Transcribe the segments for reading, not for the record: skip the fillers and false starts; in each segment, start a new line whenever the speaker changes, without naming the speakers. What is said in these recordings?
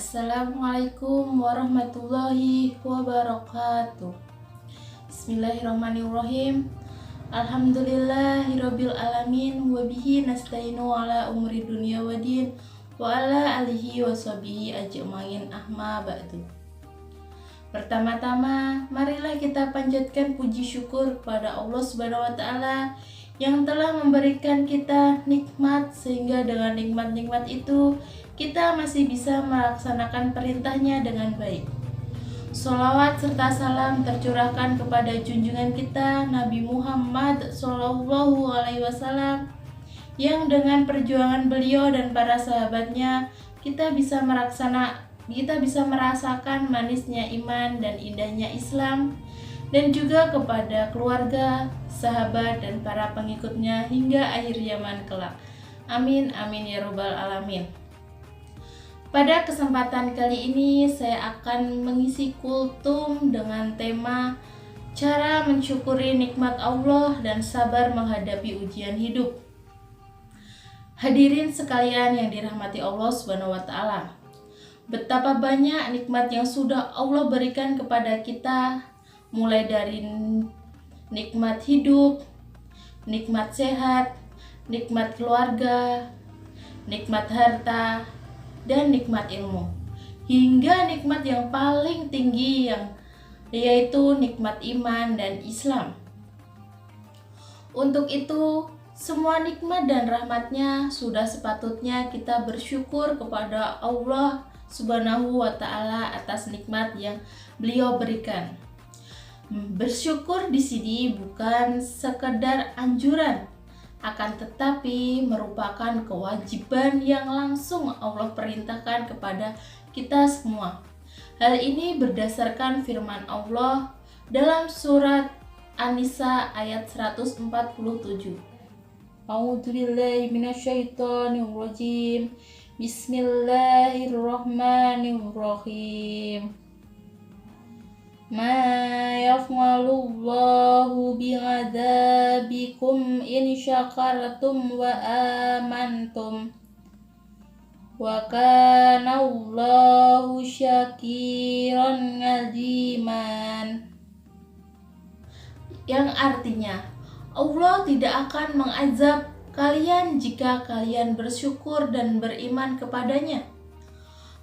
Assalamualaikum warahmatullahi wabarakatuh. Bismillahirrahmanirrahim. Alhamdulillahirabbil alamin wa bihi nasta'inu ala umuri dunya waddin wa ala alihi washabihi ajmain amma ba'du. Pertama-tama, marilah kita panjatkan puji syukur kepada Allah Subhanahu wa taala yang telah memberikan kita nikmat, sehingga dengan nikmat-nikmat itu kita masih bisa melaksanakan perintahnya dengan baik. Sholawat serta salam tercurahkan kepada junjungan kita Nabi Muhammad SAW, yang dengan perjuangan beliau dan para sahabatnya kita bisa merasakan manisnya iman dan indahnya Islam, dan juga kepada keluarga, sahabat, dan para pengikutnya hingga akhir zaman kelak. Amin amin ya robbal alamin. Pada kesempatan kali ini saya akan mengisi kultum dengan tema cara mensyukuri nikmat Allah dan sabar menghadapi ujian hidup. Hadirin sekalian yang dirahmati Allah Subhanahu wa taala. Betapa banyak nikmat yang sudah Allah berikan kepada kita, mulai dari nikmat hidup, nikmat sehat, nikmat keluarga, nikmat harta, dan nikmat ilmu, hingga nikmat yang paling tinggi yaitu nikmat iman dan Islam. Untuk itu, semua nikmat dan rahmatnya sudah sepatutnya kita bersyukur kepada Allah Subhanahu wa ta'ala atas nikmat yang beliau berikan. Bersyukur di sini bukan sekedar anjuran, akan tetapi merupakan kewajiban yang langsung Allah perintahkan kepada kita semua. Hal ini berdasarkan firman Allah dalam surat An-Nisa ayat 147. A'udzubillahi minasyaitonirrajim. Bismillahirrahmanirrahim. Ma yaf'alullahu bi'adzabikum in syakartum wa amantum wa kana Allahu syakiran aziman. Yang artinya, Allah tidak akan mengazab kalian jika kalian bersyukur dan beriman kepadanya.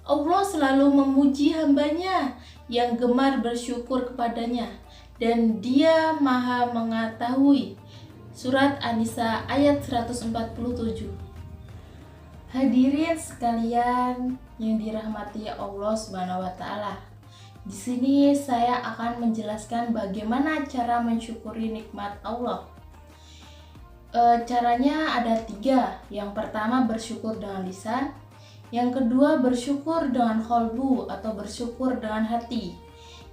Allah selalu memuji hambanya yang gemar bersyukur kepadanya, dan Dia Maha Mengetahui. Surat An-Nisa ayat 147. Hadirin sekalian yang dirahmati Allah Subhanahu wa taala. Di sini saya akan menjelaskan bagaimana cara mensyukuri nikmat Allah. Caranya ada 3. Yang pertama, bersyukur dengan lisan. Yang kedua, bersyukur dengan qalbu atau bersyukur dengan hati.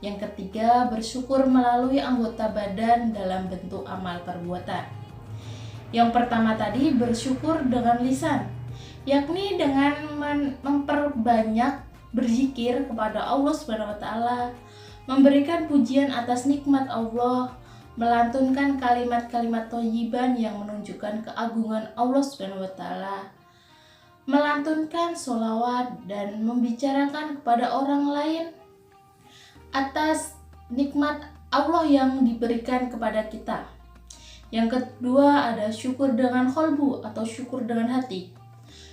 Yang ketiga, bersyukur melalui anggota badan dalam bentuk amal perbuatan. Yang pertama tadi, bersyukur dengan lisan, yakni dengan memperbanyak berzikir kepada Allah Subhanahu wa taala, memberikan pujian atas nikmat Allah, melantunkan kalimat-kalimat thayyiban yang menunjukkan keagungan Allah Subhanahu wa taala, melantunkan sholawat dan membicarakan kepada orang lain atas nikmat Allah yang diberikan kepada kita. Yang kedua ada syukur dengan qalbu atau syukur dengan hati.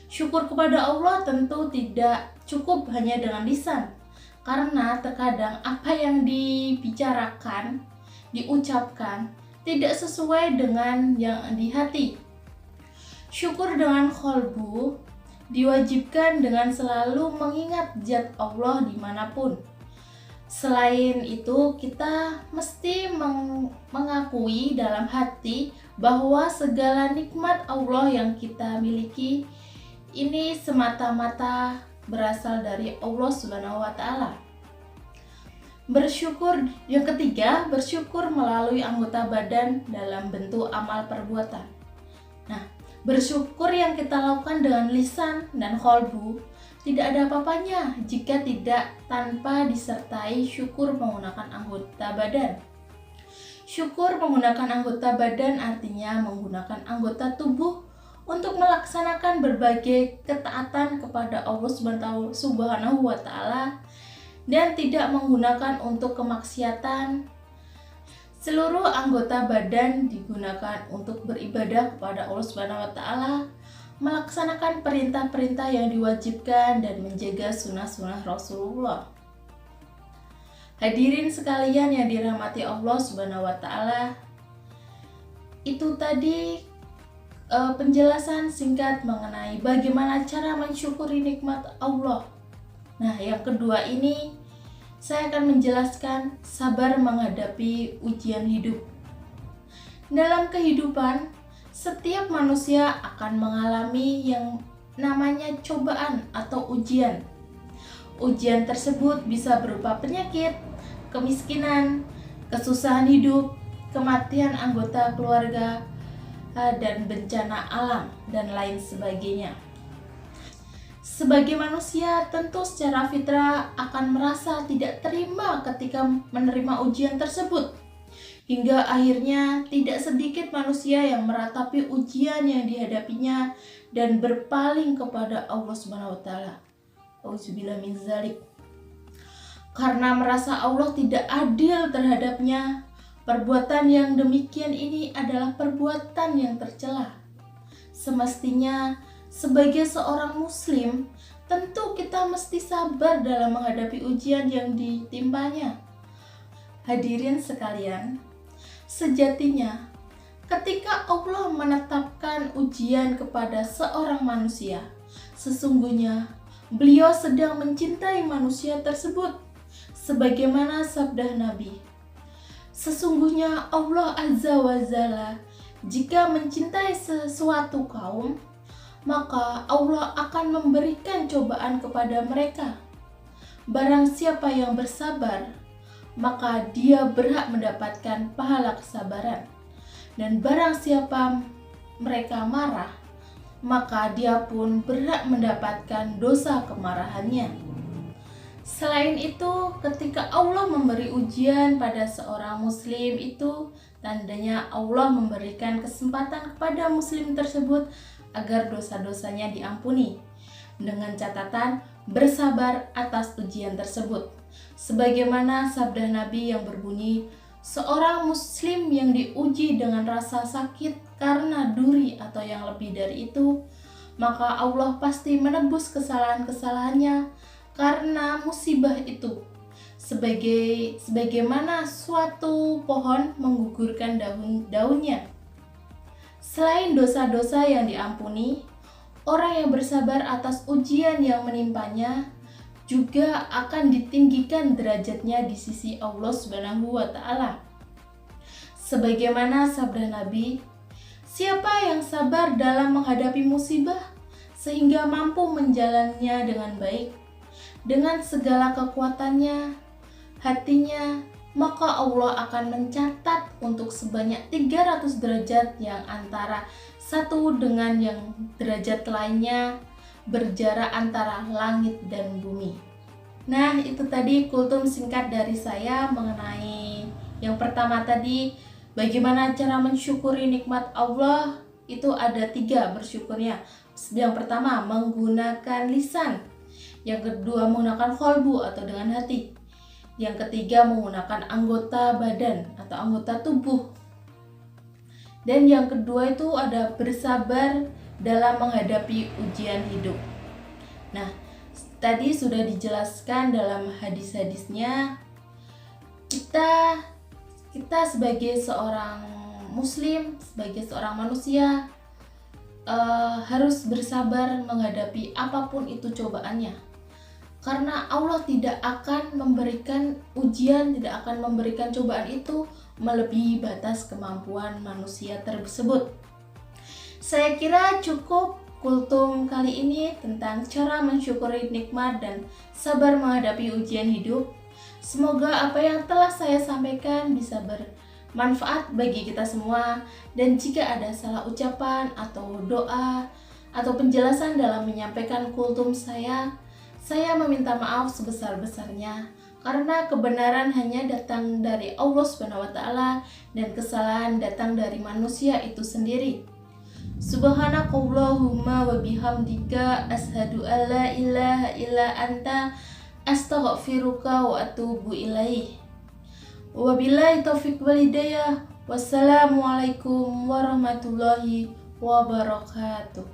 Syukur kepada Allah tentu tidak cukup hanya dengan lisan, karena terkadang apa yang dibicarakan, diucapkan tidak sesuai dengan yang di hati. Syukur dengan qalbu diwajibkan dengan selalu mengingat zat Allah dimanapun. Selain itu, kita mesti mengakui dalam hati bahwa segala nikmat Allah yang kita miliki ini semata-mata berasal dari Allah Subhanahu wa taala. Bersyukur yang ketiga, bersyukur melalui anggota badan dalam bentuk amal perbuatan. Nah, bersyukur yang kita lakukan dengan lisan dan qalbu tidak ada apa-apanya jika tidak tanpa disertai syukur menggunakan anggota badan. Syukur menggunakan anggota badan artinya menggunakan anggota tubuh untuk melaksanakan berbagai ketaatan kepada Allah Subhanahu wa Ta'ala dan tidak menggunakan untuk kemaksiatan. Seluruh anggota badan digunakan untuk beribadah kepada Allah Subhanahu wa Ta'ala, melaksanakan perintah-perintah yang diwajibkan dan menjaga sunnah-sunnah Rasulullah. Hadirin sekalian yang dirahmati Allah Subhanahu wa Ta'ala, itu tadi penjelasan singkat mengenai bagaimana cara mensyukuri nikmat Allah. Nah, yang kedua ini saya akan menjelaskan sabar menghadapi ujian hidup. Dalam kehidupan, setiap manusia akan mengalami yang namanya cobaan atau ujian. Ujian tersebut bisa berupa penyakit, kemiskinan, kesusahan hidup, kematian anggota keluarga, dan bencana alam, dan lain sebagainya. Sebagai manusia, tentu secara fitrah akan merasa tidak terima ketika menerima ujian tersebut. Hingga akhirnya tidak sedikit manusia yang meratapi ujian yang dihadapinya dan berpaling kepada Allah Subhanahu wa Ta'ala. Auzubillah min dzalik. Karena merasa Allah tidak adil terhadapnya, perbuatan yang demikian ini adalah perbuatan yang tercela. Semestinya sebagai seorang muslim, tentu kita mesti sabar dalam menghadapi ujian yang ditimpanya. Hadirin sekalian, sejatinya ketika Allah menetapkan ujian kepada seorang manusia, sesungguhnya Beliau sedang mencintai manusia tersebut. Sebagaimana sabda Nabi, sesungguhnya Allah Azza wa Jalla jika mencintai sesuatu kaum, maka Allah akan memberikan cobaan kepada mereka. Barang siapa yang bersabar, maka dia berhak mendapatkan pahala kesabaran. Dan barang siapa mereka marah, maka dia pun berhak mendapatkan dosa kemarahannya. Selain itu, ketika Allah memberi ujian pada seorang muslim, itu tandanya Allah memberikan kesempatan kepada muslim tersebut agar dosa-dosanya diampuni, dengan catatan bersabar atas ujian tersebut. Sebagaimana sabda Nabi yang berbunyi, seorang muslim yang diuji dengan rasa sakit karena duri atau yang lebih dari itu, maka Allah pasti menebus kesalahan-kesalahannya karena musibah itu. Sebagaimana suatu pohon menggugurkan daun-daunnya. Selain dosa-dosa yang diampuni, orang yang bersabar atas ujian yang menimpanya juga akan ditinggikan derajatnya di sisi Allah Subhanahu wa Ta'ala. Sebagaimana sabda Nabi, siapa yang sabar dalam menghadapi musibah sehingga mampu menjalannya dengan baik, dengan segala kekuatannya, hatinya, maka Allah akan mencatat untuk sebanyak 300 derajat yang antara satu dengan yang derajat lainnya berjarak antara langit dan bumi. Nah, itu tadi kultum singkat dari saya mengenai yang pertama tadi, bagaimana cara mensyukuri nikmat Allah. Itu ada 3 bersyukurnya. Yang pertama menggunakan lisan, yang kedua menggunakan qalbu atau dengan hati, yang ketiga menggunakan anggota badan atau anggota tubuh, dan yang kedua itu ada bersabar dalam menghadapi ujian hidup. Nah, tadi sudah dijelaskan dalam hadis-hadisnya, kita sebagai seorang muslim, sebagai seorang manusia harus bersabar menghadapi apapun itu cobaannya. Karena Allah tidak akan memberikan ujian, tidak akan memberikan cobaan itu melebihi batas kemampuan manusia tersebut. Saya kira cukup kultum kali ini tentang cara mensyukuri nikmat dan sabar menghadapi ujian hidup. Semoga apa yang telah saya sampaikan bisa bermanfaat bagi kita semua. Dan jika ada salah ucapan atau doa atau penjelasan dalam menyampaikan kultum saya meminta maaf sebesar-besarnya, karena kebenaran hanya datang dari Allah Subhanahu wa Ta'ala dan kesalahan datang dari manusia itu sendiri. Subhanakallahumma wa bihamdika asyhadu an la ilaha illa anta astaghfiruka wa atubu ilaih. Wabillahi taufiq wal hidayah. Wassalamualaikum warahmatullahi wabarakatuh.